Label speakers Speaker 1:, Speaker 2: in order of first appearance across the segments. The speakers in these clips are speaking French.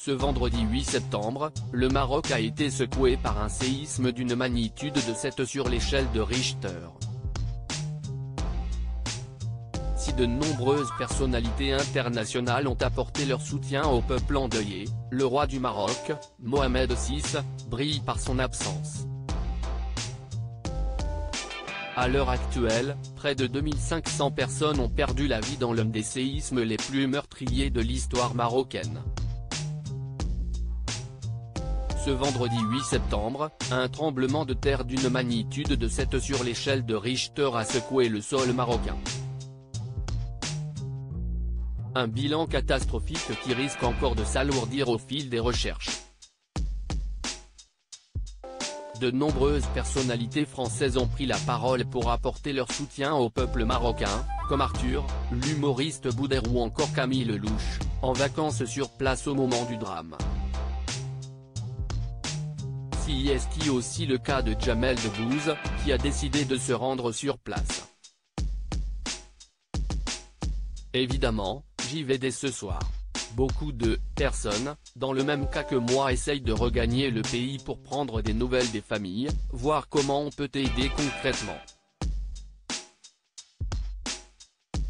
Speaker 1: Ce vendredi 8 septembre, le Maroc a été secoué par un séisme d'une magnitude de 7 sur l'échelle de Richter. Si de nombreuses personnalités internationales ont apporté leur soutien au peuple endeuillé, le roi du Maroc, Mohamed VI, brille par son absence. À l'heure actuelle, près de 2500 personnes ont perdu la vie dans l'un des séismes les plus meurtriers de l'histoire marocaine. Ce vendredi 8 septembre, un tremblement de terre d'une magnitude de 7 sur l'échelle de Richter a secoué le sol marocain. Un bilan catastrophique qui risque encore de s'alourdir au fil des recherches. De nombreuses personnalités françaises ont pris la parole pour apporter leur soutien au peuple marocain, comme Arthur, l'humoriste Bouder ou encore Camille Lelouch, en vacances sur place au moment du drame. C'est aussi le cas de Jamel Debbouze, qui a décidé de se rendre sur place. Évidemment, j'y vais dès ce soir. Beaucoup de personnes, dans le même cas que moi, essayent de regagner le pays pour prendre des nouvelles des familles, voir comment on peut aider concrètement.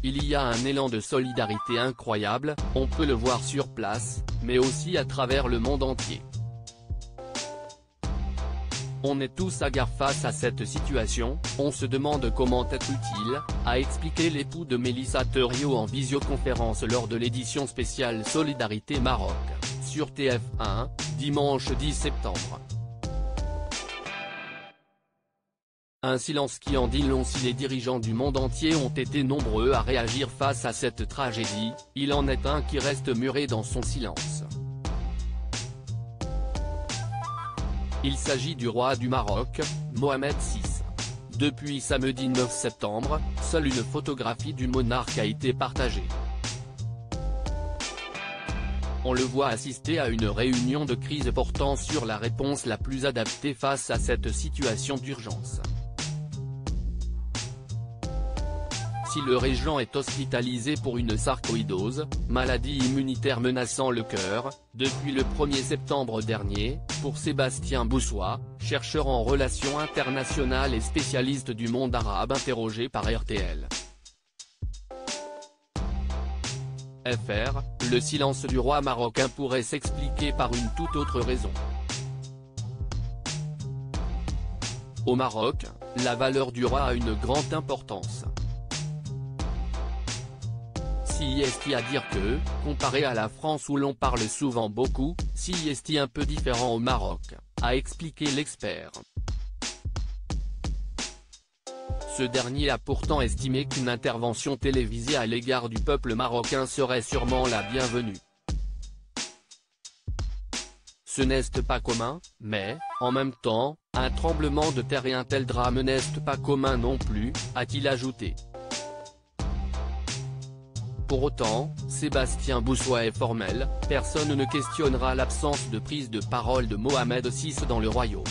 Speaker 1: Il y a un élan de solidarité incroyable, on peut le voir sur place, mais aussi à travers le monde entier. On est tous hagards face à cette situation, on se demande comment être utile, a expliqué l'époux de Mélissa Theriault en visioconférence lors de l'édition spéciale Solidarité Maroc, sur TF1, dimanche 10 septembre. Un silence qui en dit long. Si les dirigeants du monde entier ont été nombreux à réagir face à cette tragédie, il en est un qui reste muré dans son silence. Il s'agit du roi du Maroc, Mohamed VI. Depuis samedi 9 septembre, seule une photographie du monarque a été partagée. On le voit assister à une réunion de crise portant sur la réponse la plus adaptée face à cette situation d'urgence. Si le régent est hospitalisé pour une sarcoïdose, maladie immunitaire menaçant le cœur, depuis le 1er septembre dernier, pour Sébastien Boussois, chercheur en relations internationales et spécialiste du monde arabe interrogé par RTL. FR, le silence du roi marocain pourrait s'expliquer par une toute autre raison. Au Maroc, la valeur du roi a une grande importance. C'est à dire que, comparé à la France où l'on parle souvent beaucoup, c'est un peu différent au Maroc, a expliqué l'expert. Ce dernier a pourtant estimé qu'une intervention télévisée à l'égard du peuple marocain serait sûrement la bienvenue. Ce n'est pas commun, mais, en même temps, un tremblement de terre et un tel drame n'est pas commun non plus, a-t-il ajouté. Pour autant, Sébastien Boussois est formel, personne ne questionnera l'absence de prise de parole de Mohamed VI dans le royaume.